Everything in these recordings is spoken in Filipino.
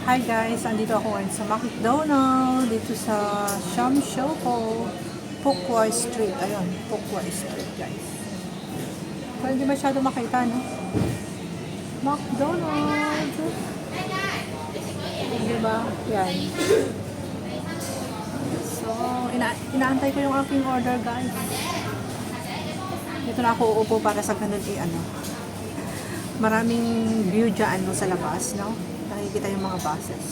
Hi guys, andito ako ngayon sa McDonald's, dito sa Shamshoko, Pukwa Street. Ayun, Pukwa Street guys. Pero hindi masyado makita, no? McDonald's. Diba? Yan. So, inaantay ko yung aking order guys. Dito na ako uupo para sa ganun maraming view dyan sa labas, no? Nakikita yung mga buses.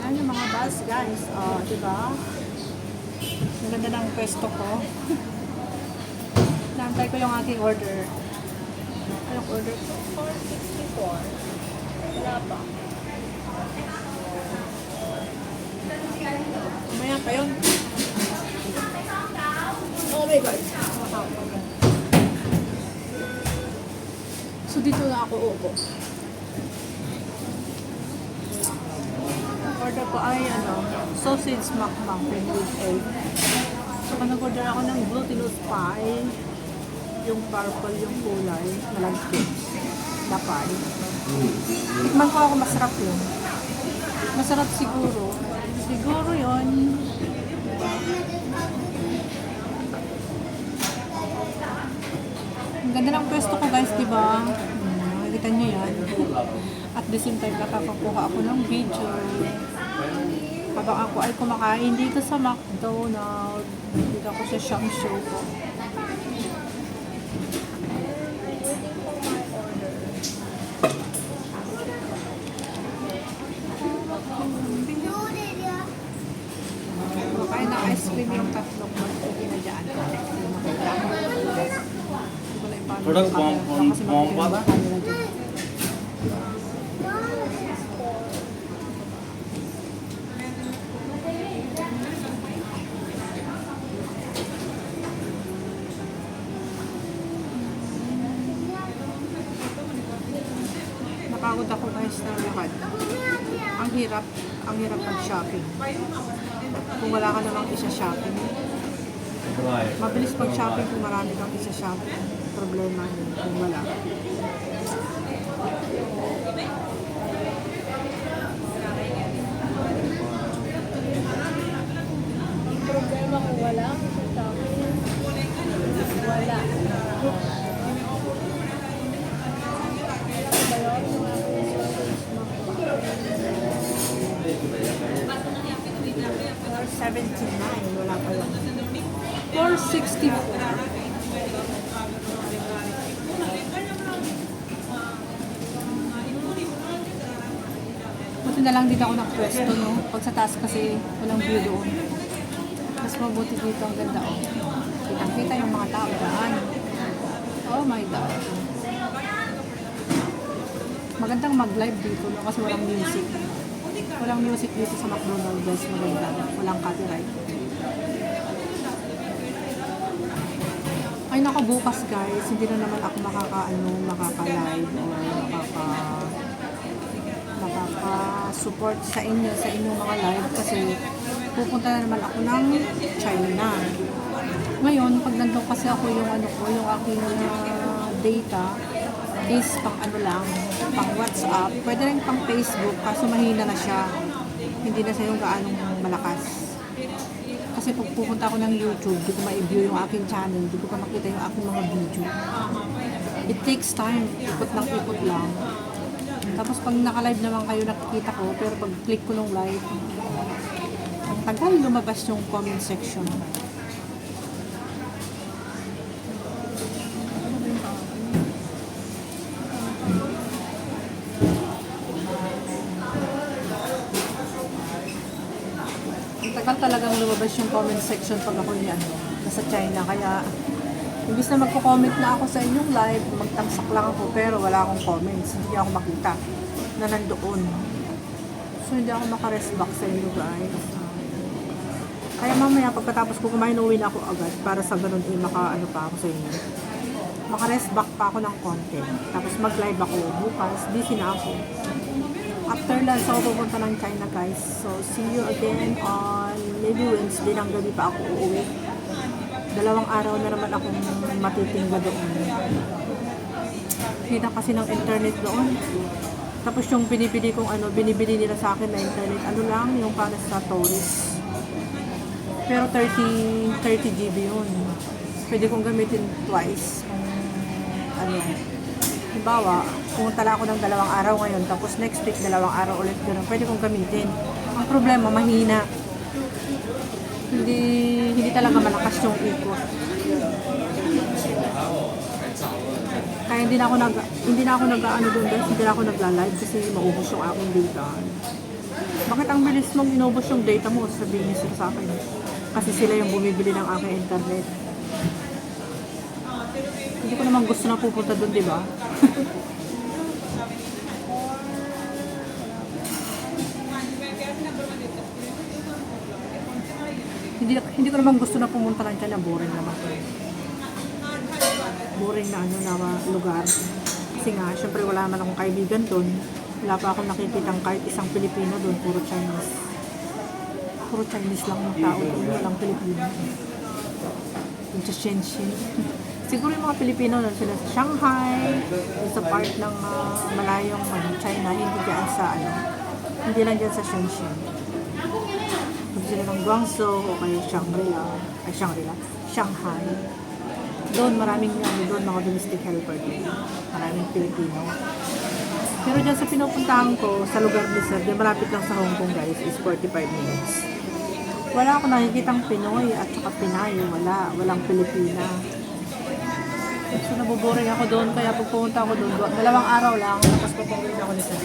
Yan yung mga bus, guys. Oh, diba? Ang ganda ng pwesto ko. Naantay ko yung aking order. Anong order ko? 464. Wala pa. Mamaya pa yun. Oh my God. So, dito na ako uupo. Order ko ay sausage mukbang with egg. So, nag-order ako ng glutinous pie. Yung purple yung kulay. Malagkit. Na pie. Tikman ko ako, masarap yun. Masarap siguro. Siguro yun. Ang ganda ng pwesto ko guys, diba? Nakikita nyo yan. At the same time, nakakakuha ako ng video. Habang ako ay kumakain dito sa McDonald's. Dito ako sa Shamshoko. Kumakain ng ice cream yung tatlong hindi na dyan. Product bomb pala? Napagod ako guys na lakad. Ang hirap mag-shopping. Kung wala ka namang isa-shopping. Mabilis mag-shopping kung marami kang isa-shopping. Problema yun kung wala. Problema kung wala isa-shopping. Wala. 479, wala pa lang. 464. Buti na lang dito ako nakapwesto, no? Pag sa taas kasi walang view doon. Mas mabuti dito, ang ganda, oh. Kitang-kita yung mga tao daan. Oh my God. Magandang mag-live dito, no? Kasi walang music. Walang music dito sa McDonald's, guys. Maganda. Walang copyright. Ay, naku, bukas, guys. Hindi na naman ako makaka-live or makaka-support sa inyong mga live kasi pupunta na naman ako ng China. Ngayon, pag nandun kasi ako yung yung aking data is pang pang WhatsApp, pwede rin pang Facebook, kaso mahina na siya. Hindi na siya yung gaanong malakas. Kasi pag pupunta ako ng YouTube, di ko ma-view yung aking channel, di ko pa makita yung aking mga video. It takes time, ikot lang. Tapos pag naka-live naman kayo, nakikita ko, pero pag click ko ng live, ang tagal lumabas yung comment section. Tagal talagang lumabas yung comment section pag ako nasa China. Kaya, imbis na magko-comment na ako sa inyong live, magtamsak lang ako, pero wala akong comments. Hindi ako makita na nandoon. So, hindi ako maka-rest back sa inyo, guys. Kaya mamaya, pagkatapos ko kumain, uwi na ako agad para sa ganun, maka-ano pa ako sa inyo. Maka-rest back pa ako ng content. Tapos mag-live ako bukas. Busy na ako. After lunch ako pupunta ng China, guys. So, see you again on maybe Wednesday ng gabi pa ako uuwi. 2 araw na naman akong matitingga doon. Kita kasi ng internet doon. Tapos yung binibili nila sa akin na internet, ano lang, yung para sa tourist. Pero 30 GB yun. Pwede kong gamitin twice. Ano, halimbawa, pumunta lang ako ng 2 araw ngayon, tapos next week 2 araw ulit gano'n. Pwede kong gamitin. Ang problema, mahina. Hindi talaga malakas yung ikot. Kaya hindi na ako nag-ano doon guys, hindi na ako nagla-live kasi maubos yung aking data. Bakit ang bilis mong inubos yung data mo? Sabihin niyo sa akin. Kasi sila yung bumibili ng aking internet. Hindi ko naman gusto na pupunta doon, di ba? hindi ko naman gusto na pumunta lang dyan, boring naman. Boring na lugar. Kasi nga, syempre wala naman akong kaibigan doon. Wala pa akong nakikitang kahit isang Pilipino doon, puro Chinese. Puro Chinese lang yung tao doon, walang Pilipino. Yung sa Shenzhen. Siguro yung mga Pilipino doon sila sa Shanghai, sa part ng malayong China, hindi lang dyan sa Shenzhen. Hindi sila ng Guangzhou o kaya Shanghai. Doon maraming mga domestic helper din. Maraming Pilipino. Pero dyan sa pinupuntahan ko, sa lugar ni Sir, dyan malapit lang sa Hong Kong guys, is 45 minutes. Wala akong nakikitang Pinoy at saka Pinay. Walang Pilipina. So nabuboring ako doon, kaya pag pumunta ako doon, 2 araw lang, tapos papunta ako ni Sir.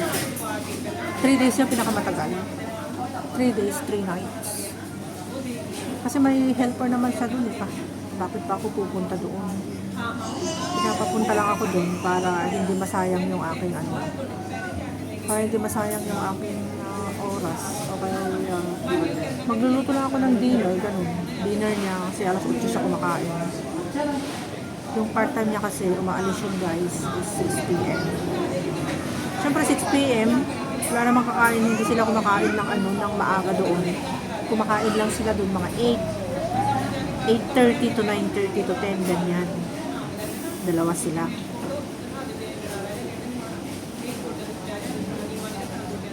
3 days yung pinakamatagal. 3 days, 3 nights. Kasi may helper naman siya doon pa. Bakit pa ako pupunta doon? Pinapapunta lang ako doon para hindi masayang yung aking para hindi masayang yung aking oras. O kaya magluluto lang ako ng dinner, ganun. Dinner niya kasi alas 8 siya kumakain. Yung part-time niya kasi umaalis yung guys is 6 p.m. Siyempre 6 p.m. wala namang kakain, hindi sila kumakain ng maaga doon. Kumakain lang sila doon mga 8:30 to 9:30 to 10, ganyan. 2 sila.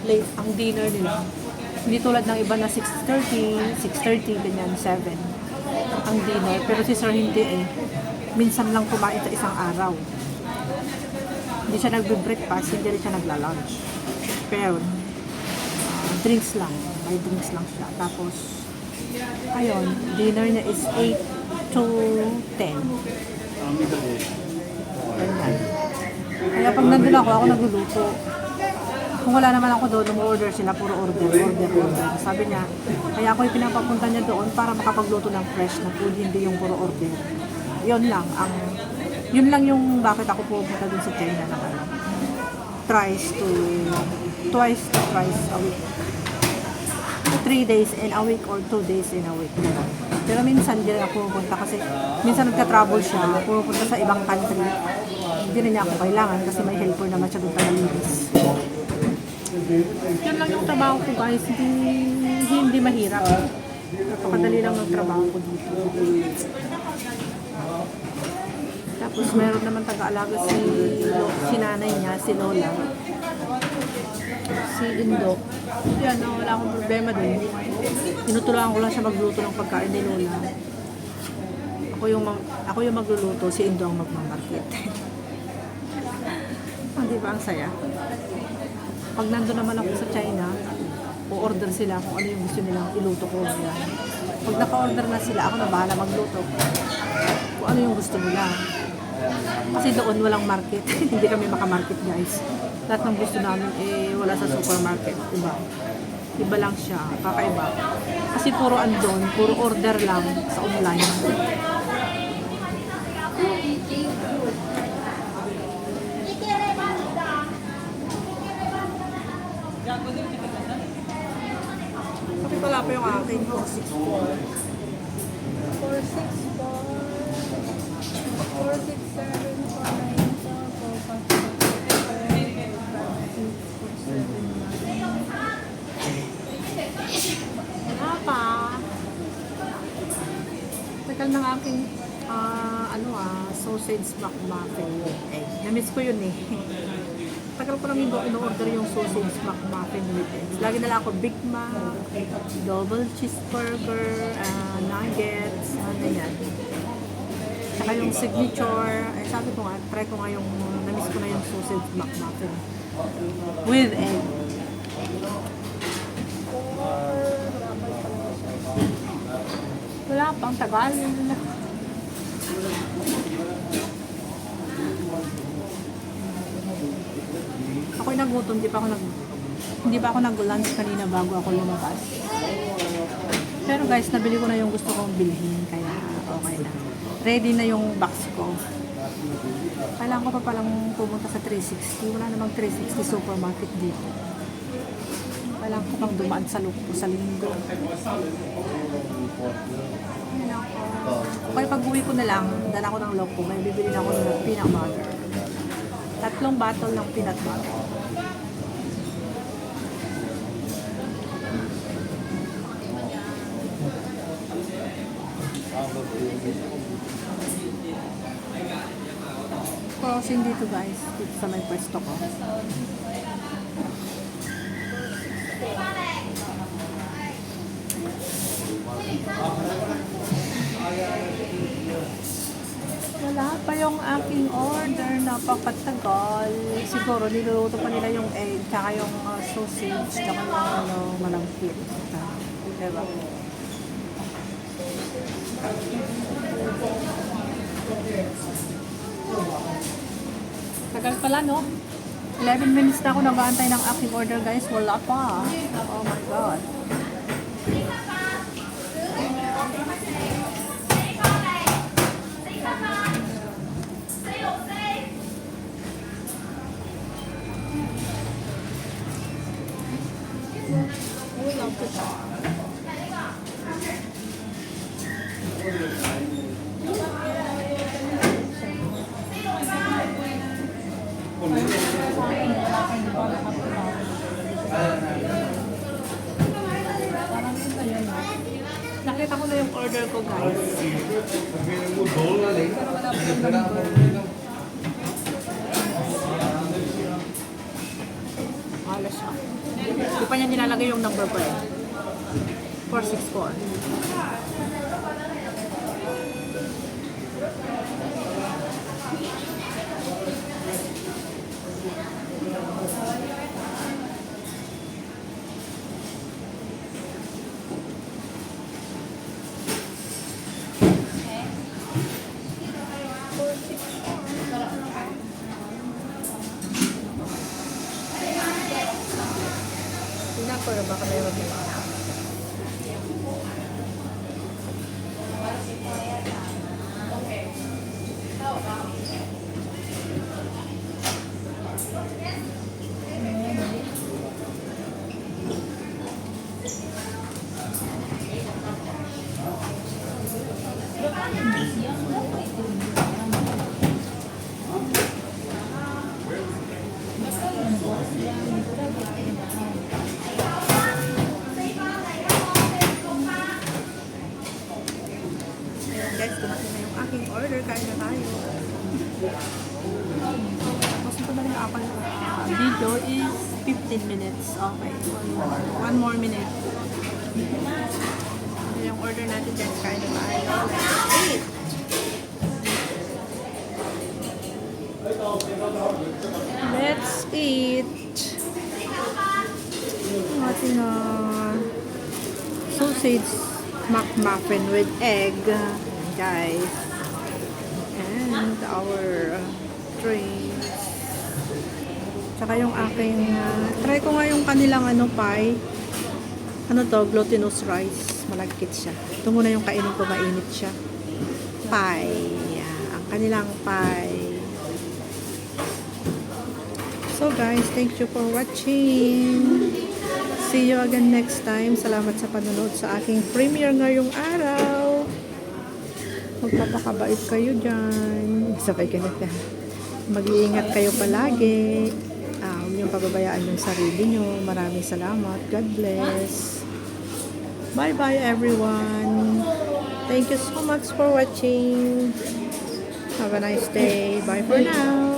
Late ang dinner nila. Hindi tulad ng iba na 6:30, ganyan, 7 ang dinner. Pero si Sir hindi minsan lang kumain sa isang araw. Hindi siya nagbe-breakfast, hindi rin siya nagla-lunch. Pero drinks lang. May drinks lang siya. Tapos ayun, dinner niya is 8 to 10. Ganyan. Kaya pag nandun ako nagluluto. Kung wala naman ako doon, order sila, puro order. Sabi niya, kaya ako yung pinapapunta niya doon para makapagluto ng fresh na food, hindi yung puro order. Yun lang yung bakit ako pupunta doon sa China na twice to thrice a week. 3 days in a week or 2 days in a week. Pero minsan hindi rin ako pupunta kasi minsan nagka-travel siya, pupunta sa ibang country. Hindi rin niya ako kailangan kasi may helper naman siya doon tagalinis. Yun lang yung trabaho ko guys, hindi mahirap. Napakadali lang ng trabaho ko dito. Tapos meron naman taga-alaga si nanay niya, si Lola. Si Indo. Yan, wala akong problema din. Tinutulungan ko lang siya magluto ng pagkain ni Lola. Ako yung magluluto, si Indo ang magmamarket. Di ba ang saya? Pag nandun naman ako sa China, o-order sila kung ano yung gusto nilang iluto ko. Yan. Pag naka-order na sila, ako na bahala magluto. Kung ano yung gusto nila. Kasi doon walang market. Hindi kami makamarket guys. Lahat ng gusto namin wala sa supermarket. Iba lang siya. Kakaiba. Kasi puro andon, puro order lang sa online. Kasi wala pa yung akin. 464. 467. Tagal ng aking sausage McMuffin egg. Namiss ko yun tagal ko namin in-order yung sausage McMuffin with eggs. Lagi na lang ako Big Mac, double cheeseburger, nuggets, ano yan. Saka yung signature, sabi ko nga, try ko nga yung, na-miss ko na yung sausage McMuffin with egg. Wala pang tagal. Ako'y nagutom, hindi pa ako nag-lunch kanina bago ako lumabas. Pero guys, nabili ko na yung gusto kong bilhin, kaya okay na. Ready na yung box ko. Kailangan ko pa palang pumunta sa 360. Wala namang 360 supermarket dito. Kailangan ko pang dumaan sa loob sa linggo. Okay, pag-uwi ko na lang, dala ko ng loko, may bibili na ako ng peanut butter. 3 bottle ng peanut butter. Crossing dito guys, dito sa may pwesto ko. Wala pa yung aking order, napakatagal. Siguro niluluto pa nila yung egg, tsaka yung sausage, tsaka yung malangkit. Diba? Tagal pala, no? 11 minutes na ako nag-aantay ng aking order, guys. Wala pa. Oh my God. Nakita ko na yung order ko, guys. Wala siya. Hindi pa niya nilalagay yung number pa eh. 464. Tingnan ko baka mayroon na. Guys, dumating na yung aking order. Kain na tayo. Tapos ito na yung aking video is 15 minutes. Okay. One more minute. Ito yung order natin dyan. Kain na tayo. Eat! Let's eat! Ang ating sausage McMuffin with egg, guys, and our drinks. Tsaka yung aking try ko nga yung kanilang pie. Ano to? Glutinous rice. Malagkit siya. Ito muna yung kainin ko, mainit siya. Pie. Yeah, ang kanilang pie. So guys, thank you for watching. See you again next time. Salamat sa panonood sa aking premiere ngayong araw. Magpapakabait kayo dyan. Sabay ka na. Mag-iingat kayo palagi. Huwag niyong pababayaan yung sarili niyo. Maraming salamat. God bless. Bye-bye everyone. Thank you so much for watching. Have a nice day. Bye for now.